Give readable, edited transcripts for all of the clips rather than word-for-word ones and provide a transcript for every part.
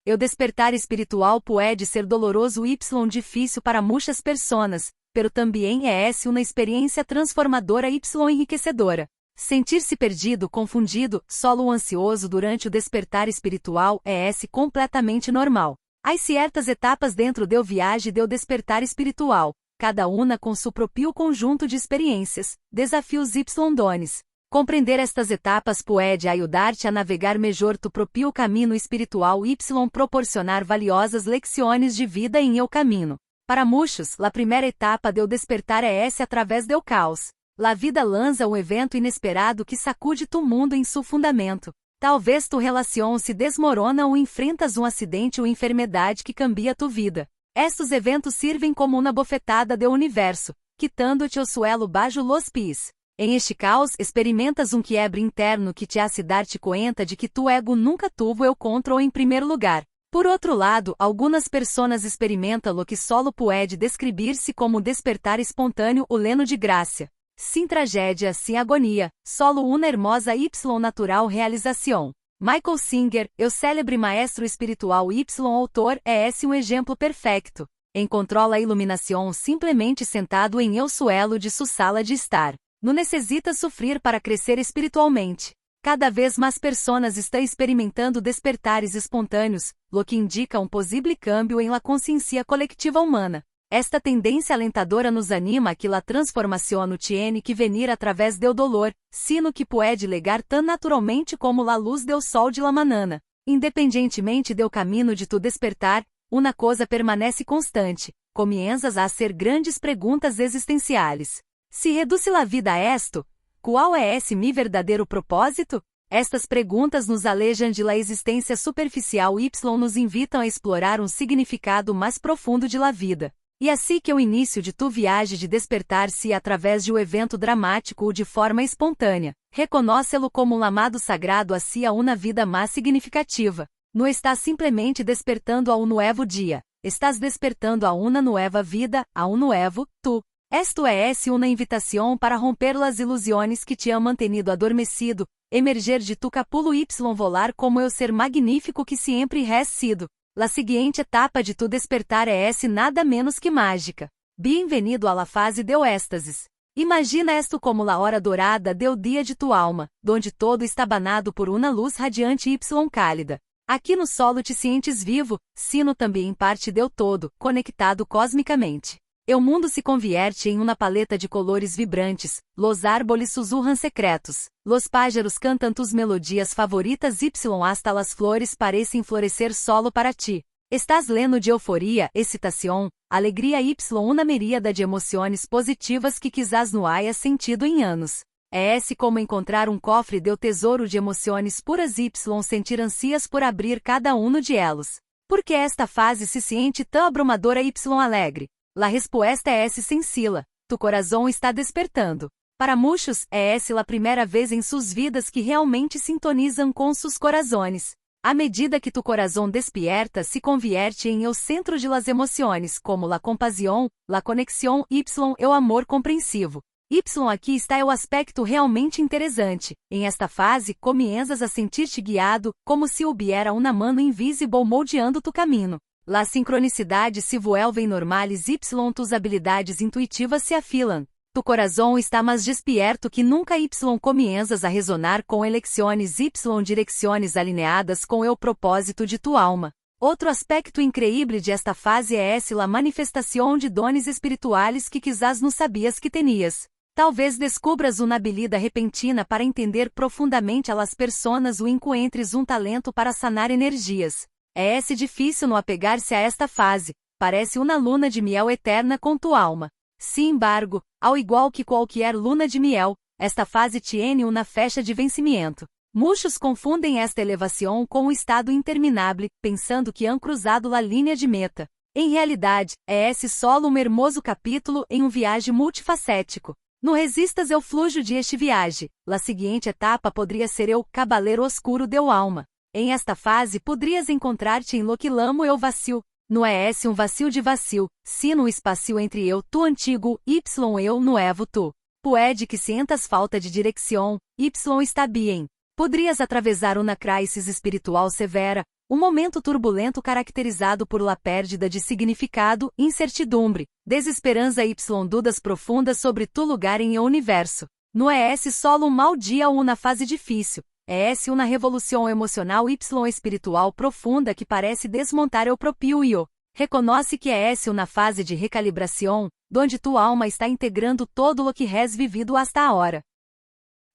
El despertar espiritual puede ser doloroso y difícil para muchas personas, pero también es una experiencia transformadora y enriquecedora. Sentir-se perdido, confundido, solo ou ansioso durante o despertar espiritual é completamente normal. Há certas etapas dentro do viaje do despertar espiritual, cada uma com seu próprio conjunto de experiências, desafios y dones. Compreender estas etapas pode ajudar-te a navegar melhor tu próprio caminho espiritual y proporcionar valiosas lecciones de vida em el caminho. Para muitos, a primeira etapa do despertar é através do caos. La vida lança um evento inesperado que sacude tu mundo em seu fundamento. Talvez tu relação se desmorona ou enfrentas um acidente ou enfermidade que cambia tu vida. Estes eventos servem como uma bofetada do universo, quitando-te o suelo bajo los pies. Em este caos, experimentas um quiebre interno que te hace dar-te conta de que tu ego nunca tuvo el control em primeiro lugar. Por outro lado, algumas pessoas experimentam o que solo pode descrever-se como despertar espontâneo ou leno de graça. Sem tragédia, sem agonia, solo uma hermosa y natural realização. Michael Singer, o célebre maestro espiritual y autor, é um exemplo perfeito. Encontrou a iluminação simplesmente sentado em el suelo de sua sala de estar. Não necessita sofrer para crescer espiritualmente. Cada vez mais pessoas estão experimentando despertares espontâneos, lo que indica um possível cambio em la consciência coletiva humana. Esta tendência alentadora nos anima que la transformação no tiene que venir através do dolor, sino que pode legar tão naturalmente como la luz do sol de la manana. Independentemente do caminho de tu despertar, uma coisa permanece constante: comienzas a ser grandes perguntas existenciais. Se reduz la vida a esto, qual é mi verdadeiro propósito? Estas perguntas nos alejam de la existência superficial y nos invitam a explorar um significado mais profundo de la vida. E assim que o início de tu viagem de despertar-se através de um evento dramático ou de forma espontânea, reconócelo como um amado sagrado hacia uma vida mais significativa. Não estás simplesmente despertando a um novo dia, estás despertando a uma nova vida, a um novo tu. Esto é uma invitação para romper las ilusões que te han mantenido adormecido, emerger de tu capullo y volar como eu ser magnífico que sempre has sido. La seguinte etapa de tu despertar é nada menos que mágica. Bem-vindo à la fase do éxtasis. Imagina esto como la hora dourada do dia de tu alma, donde todo está banado por uma luz radiante y cálida. Aqui no solo te sientes vivo, sino também parte do todo, conectado cosmicamente. O mundo se convierte em uma paleta de colores vibrantes, los árboles sussurram secretos, los pájaros cantam tus melodias favoritas y hasta las flores parecem florescer solo para ti. Estás leno de euforia, excitação, alegria y uma miríada de emoções positivas que quizás não hayas sentido em anos. É como encontrar um cofre de tesouro de emoções puras y sentir ansias por abrir cada um de elos. Por que esta fase se sente tão abrumadora y alegre? La resposta é sencilla: tu coração está despertando. Para muitos, é a primeira vez em suas vidas que realmente sintonizam com seus corazones. À medida que tu coração despierta, se convierte em el centro de las emoções, como la compasión, la conexão y o amor compreensivo. Y aqui está o aspecto realmente interessante. Em esta fase, comienzas a sentir-te guiado, como se hubiera uma mano invisível moldeando tu caminho. Las sincronicidades se vuelven normales y tus habilidades intuitivas se afilam. Tu coração está mais despierto que nunca y comienzas a resonar com elecciones y direcciones alineadas com o propósito de tu alma. Outro aspecto increíble de esta fase é la manifestação de dones espirituales que quizás não sabias que tenias. Talvez descubras uma habilidade repentina para entender profundamente a las personas ou encuentres um talento para sanar energias. É difícil não apegar-se a esta fase, parece uma luna de miel eterna com tu alma. Sin embargo, ao igual que qualquer luna de miel, esta fase tiene uma fecha de vencimento. Muitos confundem esta elevação com o estado interminável, pensando que han cruzado a linha de meta. Em realidade, é solo um hermoso capítulo em um viagem multifacético. Não resistas ao fluxo de este viagem. La seguinte etapa poderia ser o cavaleiro oscuro do alma. Em esta fase poderias encontrar-te em lo que lamo eu vacil. Não é um vacil de vacil, sino um espaço entre eu tu antigo y eu novo tu. Puede que sientas falta de direção, y está bien. Poderias atravessar uma crisis espiritual severa, Um momento turbulento caracterizado por la perdida de significado, incertidumbre, desesperança y dúvidas profundas sobre tu lugar em o universo. No es solo um mau dia ou uma fase difícil, es uma revolução emocional y espiritual profunda que parece desmontar o propio yo. Reconoce que es uma fase de recalibração, donde tu alma está integrando todo o que has vivido hasta ahora.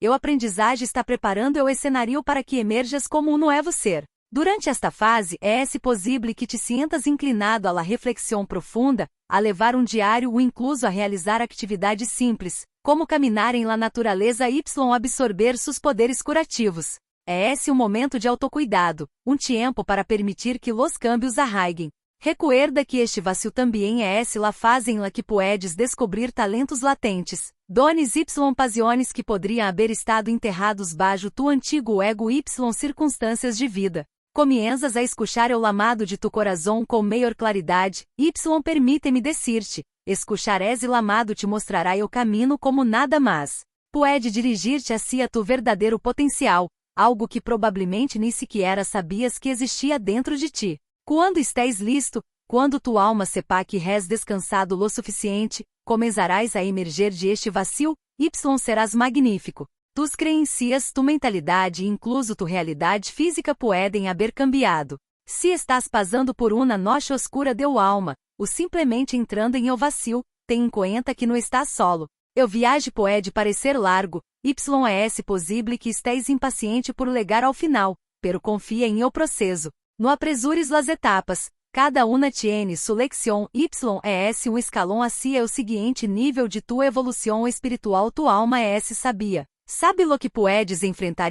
O aprendizagem está preparando o cenário para que emerjas como um novo ser. Durante esta fase, é possível que te sientas inclinado à reflexão profunda, a levar um diário ou incluso a realizar atividades simples, como caminhar em la natureza y absorver seus poderes curativos. É esse um momento de autocuidado, um tempo para permitir que los cambios arraiguem. Recuerda que este vacío também é la fase em la que puedes descobrir talentos latentes, dones y pasiones que poderiam haber estado enterrados bajo tu antigo ego y circunstâncias de vida. Comienzas a escuchar o lamado de tu corazón com maior claridade, permite-me decir-te, escuchar esse lamado te mostrará o caminho como nada mais. Puede dirigir-te hacia tu verdadeiro potencial, algo que provavelmente nem sequer sabias que existia dentro de ti. Quando estés listo, quando tu alma sepa que has descansado lo suficiente, comenzarás a emerger de este vacío, serás magnífico. Tus creencias, tu mentalidade e incluso tu realidade física podem haber cambiado. Se estás passando por uma noite oscura de alma, ou simplesmente entrando em o vacío, ten em conta que não estás solo. O viaje pode parecer largo, es possível que estés impaciente por legar ao final, pero confia em o processo. No apresures las etapas, cada una tiene su lección es um escalão hacia o seguinte nível de tu evolução espiritual tu alma sabia. Sabe lo que puedes enfrentar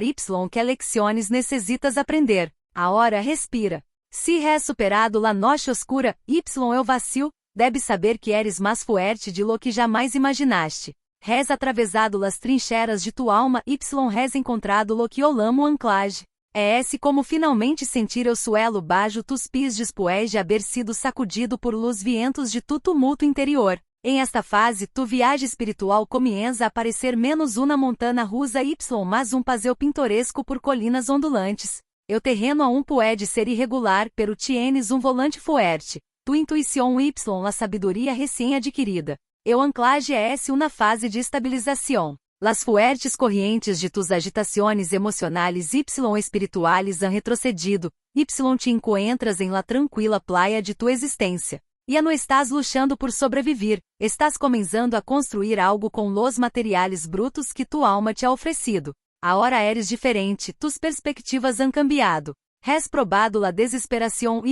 que lecciones necesitas aprender. Ahora respira. Se has superado la noche oscura, o vacío, debes saber que eres mais fuerte de lo que jamais imaginaste. Has atravessado las trincheras de tu alma has encontrado lo que o lamo anclaje. É como finalmente sentir o suelo bajo tus pies después de haber sido sacudido por los vientos de tu tumulto interior. Em esta fase, tu viagem espiritual comienza a parecer menos uma montanha russa mas um passeio pintoresco por colinas ondulantes. O terreno aún pode ser irregular, pero tienes um volante fuerte. Tu intuição la sabedoria recém-adquirida. O anclaje é uma fase de estabilização. Las fuertes corrientes de tus agitaciones emocionales espirituales han retrocedido, te encuentras em la tranquila playa de tu existência. Ya no estás luchando por sobrevivir, estás comenzando a construir algo com los materiales brutos que tu alma te ha oferecido. Ahora eres diferente, tus perspectivas han cambiado. Has probado la desesperação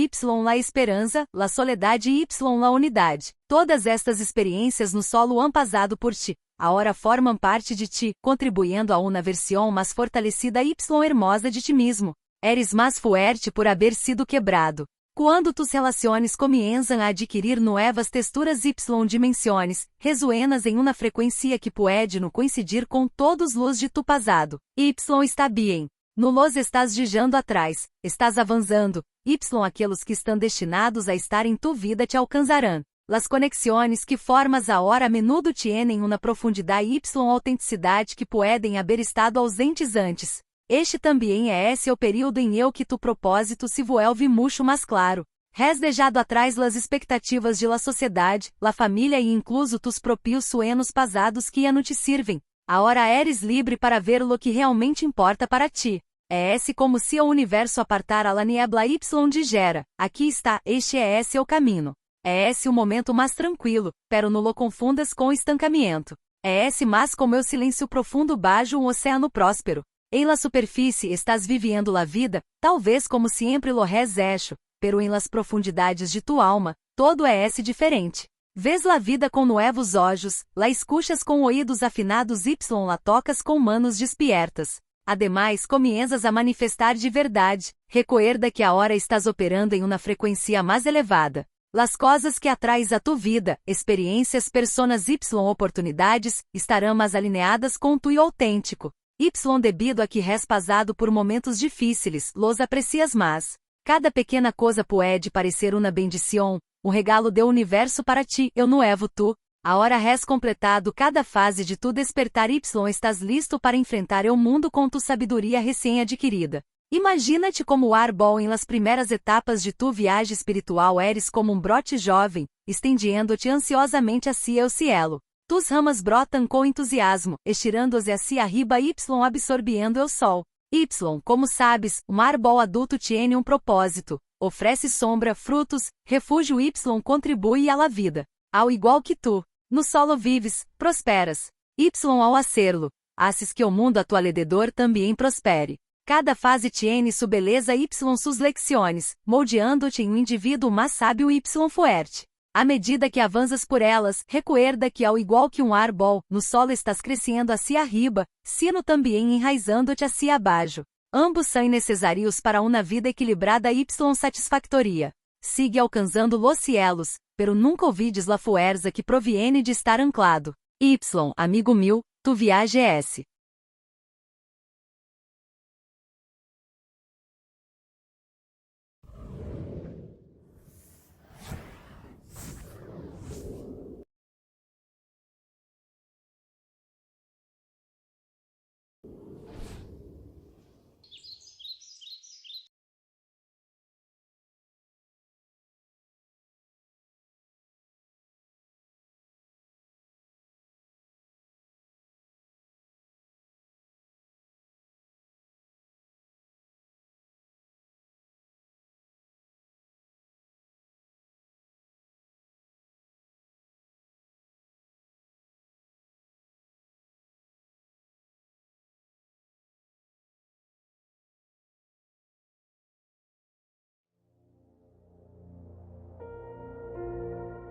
la esperança, la soledade y la unidade. Todas estas experiências no solo han passado por ti. Agora formam parte de ti, contribuindo a uma versão mais fortalecida y hermosa de ti mesmo. Eres mais fuerte por haber sido quebrado. Quando tus relações comienzam a adquirir novas texturas y dimensões, resuenas em uma frequência que pode no coincidir com todos los de tu passado. Está bien. No los estás dejando atrás, estás avançando, aqueles que estão destinados a estar em tu vida te alcançarão. Las conexões que formas ahora a menudo tienen uma profundidade y autenticidade que podem haber estado ausentes antes. Este também é esse o período em que tu propósito se vuelve mucho mais claro. Has dejado atrás las expectativas de la sociedade, la família e incluso tus propios sueños passados que ya no te sirvem. Agora eres livre para ver lo que realmente importa para ti. É como se o universo apartara la niebla y dijera, aqui está, este é esse o caminho. É esse o momento mais tranquilo, pero não lo confundas com estancamento. É esse mais como o silêncio profundo bajo um oceano próspero. Em la superfície estás vivendo la vida, talvez como sempre lo has hecho, pero em las profundidades de tu alma, todo é diferente. Vês la vida com novos olhos, la escuchas com ouídos afinados y la tocas com manos despiertas. Ademais, comienzas a manifestar de verdade. Recuerda que agora estás operando em uma frequência mais elevada. Las coisas que atraes a tu vida, experiências, personas y oportunidades, estarão mais alinhadas com tu autêntico. Debido a que has passado por momentos difíceis, los aprecias mais. Cada pequena coisa pode parecer uma bendição, um regalo do universo para ti, eu novo tu. Agora has completado cada fase de tu despertar y estás listo para enfrentar o mundo com tu sabedoria recém-adquirida. Imagina-te como árbol em las primeiras etapas de tu viaje espiritual, eres como brote jovem, estendiendo-te ansiosamente hacia o cielo. Tus ramas brotam com entusiasmo, estirando-se hacia arriba y absorviendo o sol. Y, como sabes, árbol adulto tiene propósito, oferece sombra, frutos, refúgio y contribui à la vida. Ao igual que tu, no solo vives, prosperas. Y ao hacerlo, haces que o mundo a tu alrededor também prospere. Cada fase tiene su beleza y sus lecciones, moldeando-te em indivíduo mais sábio y fuerte. À medida que avanças por elas, recuerda que ao igual que árbol, no solo estás crescendo hacia arriba, sino também enraizando-te hacia abaixo. Ambos são necessários para uma vida equilibrada y satisfactoria. Sigue alcanzando los cielos, pero nunca olvides la fuerza que proviene de estar anclado. Y, amigo meu, tu viaje es.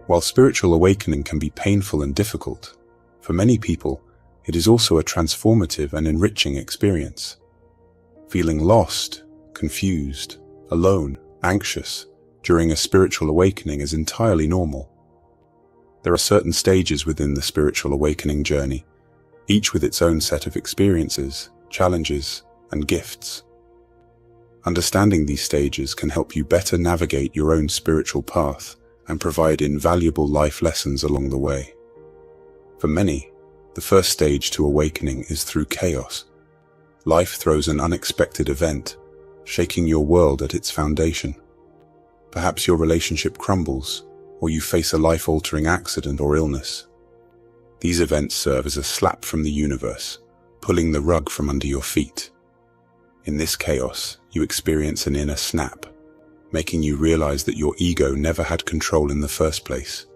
While spiritual awakening can be painful and difficult, for many people, it is also a transformative and enriching experience. Feeling lost, confused, alone, anxious during a spiritual awakening is entirely normal. There are certain stages within the spiritual awakening journey, each with its own set of experiences, challenges, and gifts. Understanding these stages can help you better navigate your own spiritual path and provide invaluable life lessons along the way. For many, the first stage to awakening is through chaos. Life throws an unexpected event, shaking your world at its foundation. Perhaps your relationship crumbles, or you face a life-altering accident or illness. These events serve as a slap from the universe, pulling the rug from under your feet. In this chaos, you experience an inner snap, making you realize that your ego never had control in the first place.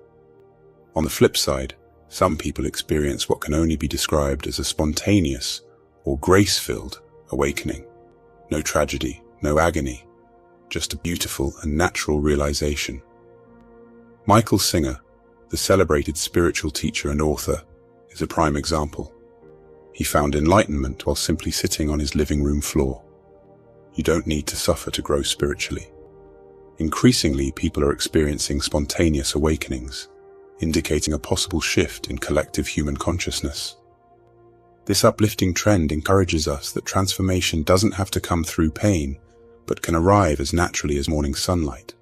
On the flip side, some people experience what can only be described as a spontaneous or grace-filled awakening. No tragedy, no agony, just a beautiful and natural realization. Michael Singer, the celebrated spiritual teacher and author, is a prime example. He found enlightenment while simply sitting on his living room floor. You don't need to suffer to grow spiritually. Increasingly, people are experiencing spontaneous awakenings, indicating a possible shift in collective human consciousness. This uplifting trend encourages us that transformation doesn't have to come through pain, but can arrive as naturally as morning sunlight.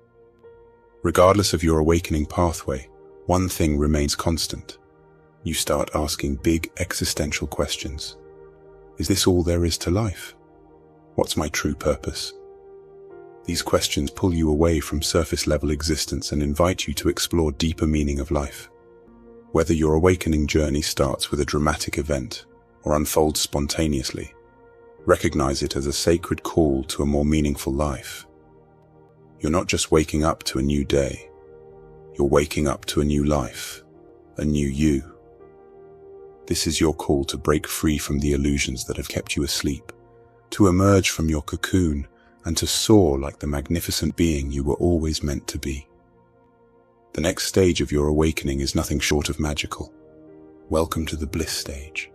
Regardless of your awakening pathway, one thing remains constant. You start asking big existential questions. Is this all there is to life? What's my true purpose? These questions pull you away from surface-level existence and invite you to explore deeper meaning of life. Whether your awakening journey starts with a dramatic event or unfolds spontaneously, recognize it as a sacred call to a more meaningful life. You're not just waking up to a new day. You're waking up to a new life, a new you. This is your call to break free from the illusions that have kept you asleep, to emerge from your cocoon, and to soar like the magnificent being you were always meant to be. The next stage of your awakening is nothing short of magical. Welcome to the bliss stage.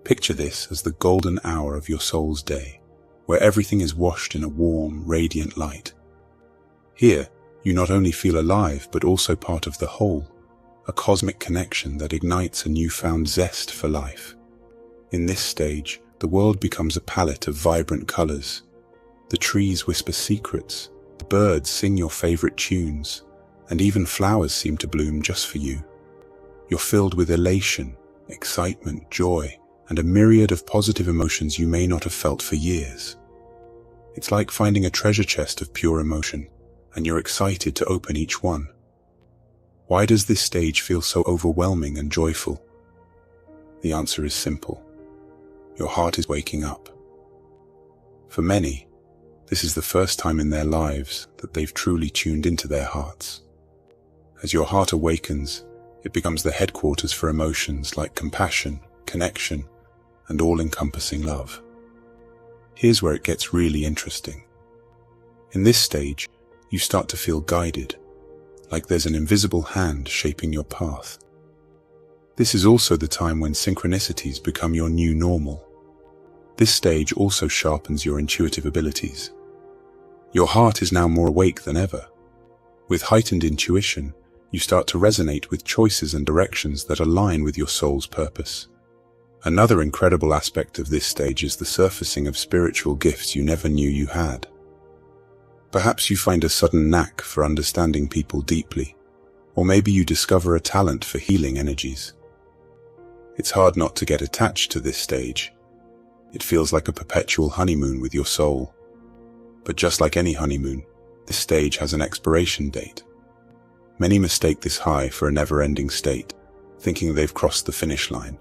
Picture this as the golden hour of your soul's day, where everything is washed in a warm, radiant light. Here, you not only feel alive, but also part of the whole, a cosmic connection that ignites a newfound zest for life. In this stage, the world becomes a palette of vibrant colors. The trees whisper secrets, the birds sing your favorite tunes, and even flowers seem to bloom just for you. You're filled with elation, excitement, joy, and a myriad of positive emotions you may not have felt for years. It's like finding a treasure chest of pure emotion, and you're excited to open each one. Why does this stage feel so overwhelming and joyful? The answer is simple. Your heart is waking up. For many, this is the first time in their lives that they've truly tuned into their hearts. As your heart awakens, it becomes the headquarters for emotions like compassion, connection, and all-encompassing love. Here's where it gets really interesting. In this stage, you start to feel guided, like there's an invisible hand shaping your path. This is also the time when synchronicities become your new normal. This stage also sharpens your intuitive abilities. Your heart is now more awake than ever. With heightened intuition, you start to resonate with choices and directions that align with your soul's purpose. Another incredible aspect of this stage is the surfacing of spiritual gifts you never knew you had. Perhaps you find a sudden knack for understanding people deeply, or maybe you discover a talent for healing energies. It's hard not to get attached to this stage. It feels like a perpetual honeymoon with your soul. But just like any honeymoon, this stage has an expiration date. Many mistake this high for a never-ending state, thinking they've crossed the finish line.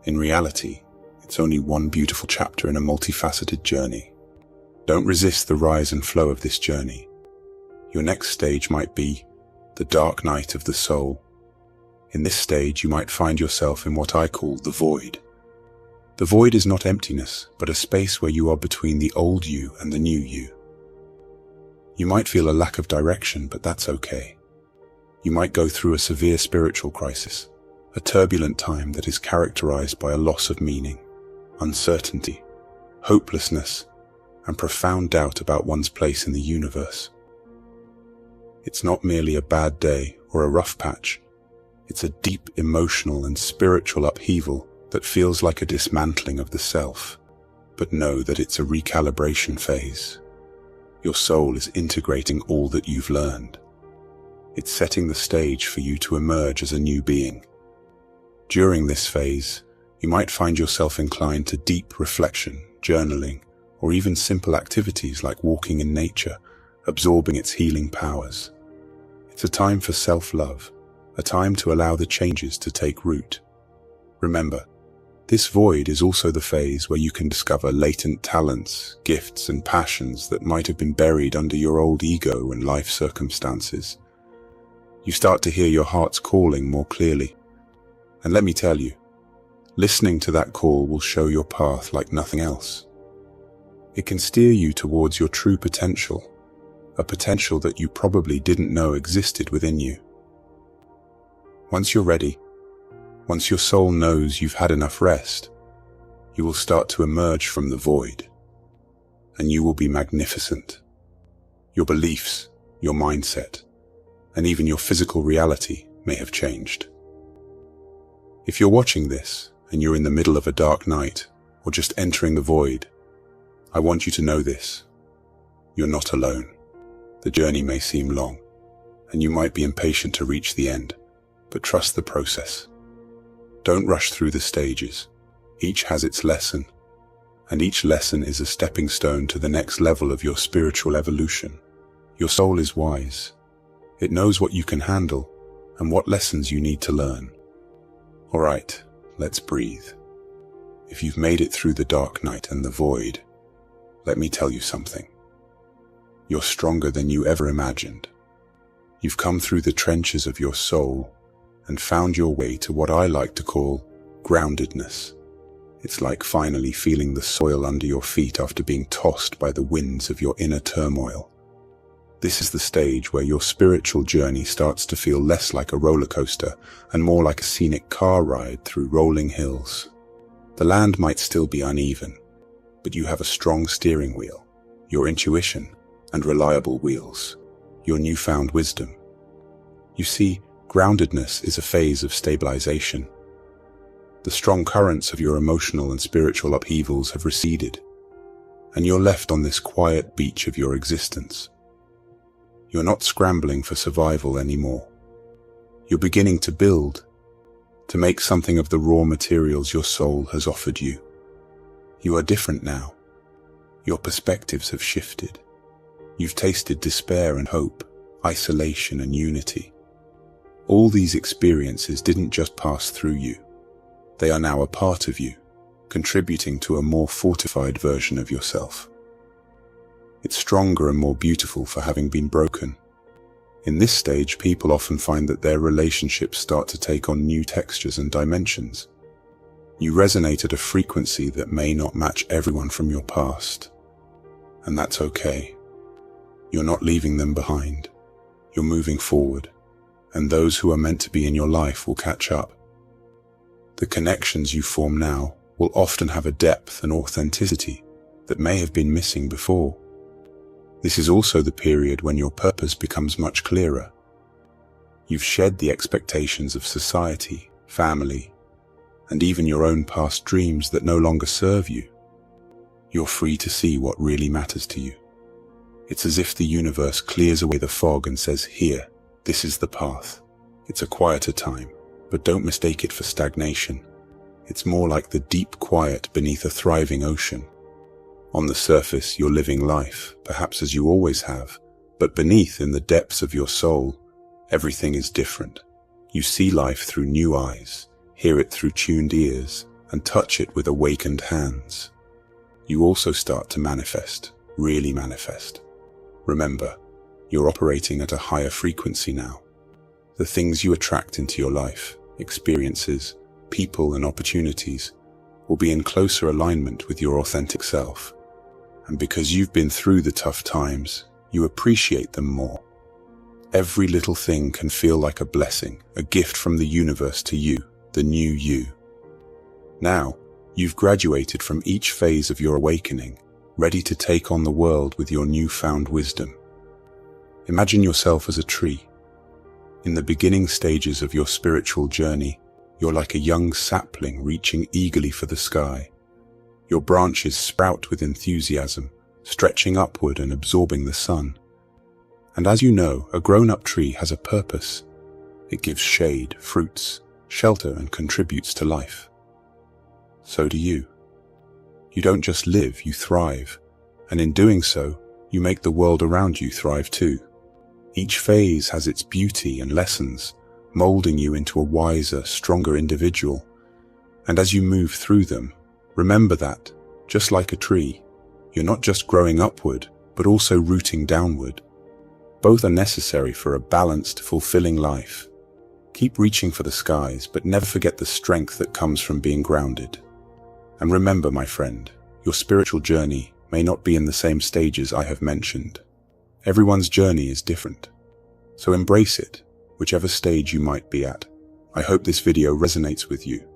In reality, it's only one beautiful chapter in a multifaceted journey. Don't resist the rise and flow of this journey. Your next stage might be the dark night of the soul. In this stage, you might find yourself in what I call the void. The void is not emptiness, but a space where you are between the old you and the new you. You might feel a lack of direction, but that's okay. You might go through a severe spiritual crisis, a turbulent time that is characterized by a loss of meaning, uncertainty, hopelessness, and profound doubt about one's place in the universe. It's not merely a bad day or a rough patch. It's a deep emotional and spiritual upheaval that feels like a dismantling of the self, but know that it's a recalibration phase. Your soul is integrating all that you've learned. It's setting the stage for you to emerge as a new being. During this phase, you might find yourself inclined to deep reflection, journaling, or even simple activities like walking in nature, absorbing its healing powers. It's a time for self-love, a time to allow the changes to take root. Remember, this void is also the phase where you can discover latent talents, gifts, and passions that might have been buried under your old ego and life circumstances. You start to hear your heart's calling more clearly. And let me tell you, listening to that call will show your path like nothing else. It can steer you towards your true potential, a potential that you probably didn't know existed within you. Once you're ready, once your soul knows you've had enough rest, you will start to emerge from the void, and you will be magnificent. Your beliefs, your mindset, and even your physical reality may have changed. If you're watching this and you're in the middle of a dark night or just entering the void, I want you to know this. You're not alone. The journey may seem long, and you might be impatient to reach the end, but trust the process. Don't rush through the stages. Each has its lesson, and each lesson is a stepping stone to the next level of your spiritual evolution. Your soul is wise. It knows what you can handle and what lessons you need to learn. All right, let's breathe. If you've made it through the dark night and the void, let me tell you something. You're stronger than you ever imagined. You've come through the trenches of your soul and found your way to what I like to call groundedness. It's like finally feeling the soil under your feet after being tossed by the winds of your inner turmoil. This is the stage where your spiritual journey starts to feel less like a roller coaster and more like a scenic car ride through rolling hills. The land might still be uneven, but you have a strong steering wheel, your intuition, and reliable wheels, your newfound wisdom. You see, groundedness is a phase of stabilization. The strong currents of your emotional and spiritual upheavals have receded, and you're left on this quiet beach of your existence. You're not scrambling for survival anymore. You're beginning to build, to make something of the raw materials your soul has offered you. You are different now, Your perspectives have shifted. You've tasted despair and hope, isolation and unity. All these experiences didn't just pass through you. They are now a part of you, contributing to a more fortified version of yourself. It's stronger and more beautiful for having been broken. In this stage, people often find that their relationships start to take on new textures and dimensions. You resonate at a frequency that may not match everyone from your past. And that's okay. You're not leaving them behind. You're moving forward, and those who are meant to be in your life will catch up. The connections you form now will often have a depth and authenticity that may have been missing before. This is also the period when your purpose becomes much clearer. You've shed the expectations of society, family, and even your own past dreams that no longer serve you. You're free to see what really matters to you. It's as if the universe clears away the fog and says, "Here, this is the path." It's a quieter time, but don't mistake it for stagnation. It's more like the deep quiet beneath a thriving ocean. On the surface, you're living life, perhaps as you always have, but beneath, in the depths of your soul, everything is different. You see life through new eyes, hear it through tuned ears, and touch it with awakened hands. You also start to manifest, really manifest. Remember, you're operating at a higher frequency now. The things you attract into your life, experiences, people and opportunities, will be in closer alignment with your authentic self. And because you've been through the tough times, you appreciate them more. Every little thing can feel like a blessing, a gift from the universe to you, the new you. Now, you've graduated from each phase of your awakening, ready to take on the world with your newfound wisdom. Imagine yourself as a tree. In the beginning stages of your spiritual journey, you're like a young sapling reaching eagerly for the sky. Your branches sprout with enthusiasm, stretching upward and absorbing the sun. And as you know, a grown-up tree has a purpose. It gives shade, fruits, shelter, and contributes to life. So do you. You don't just live, you thrive. And in doing so, you make the world around you thrive too. Each phase has its beauty and lessons, molding you into a wiser, stronger individual. And as you move through them, remember that, just like a tree, you're not just growing upward, but also rooting downward. Both are necessary for a balanced, fulfilling life. Keep reaching for the skies, but never forget the strength that comes from being grounded. And remember, my friend, your spiritual journey may not be in the same stages I have mentioned. Everyone's journey is different. So embrace it, whichever stage you might be at. I hope this video resonates with you.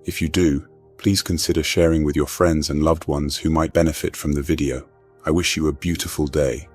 If you do, please consider sharing with your friends and loved ones who might benefit from the video. I wish you a beautiful day.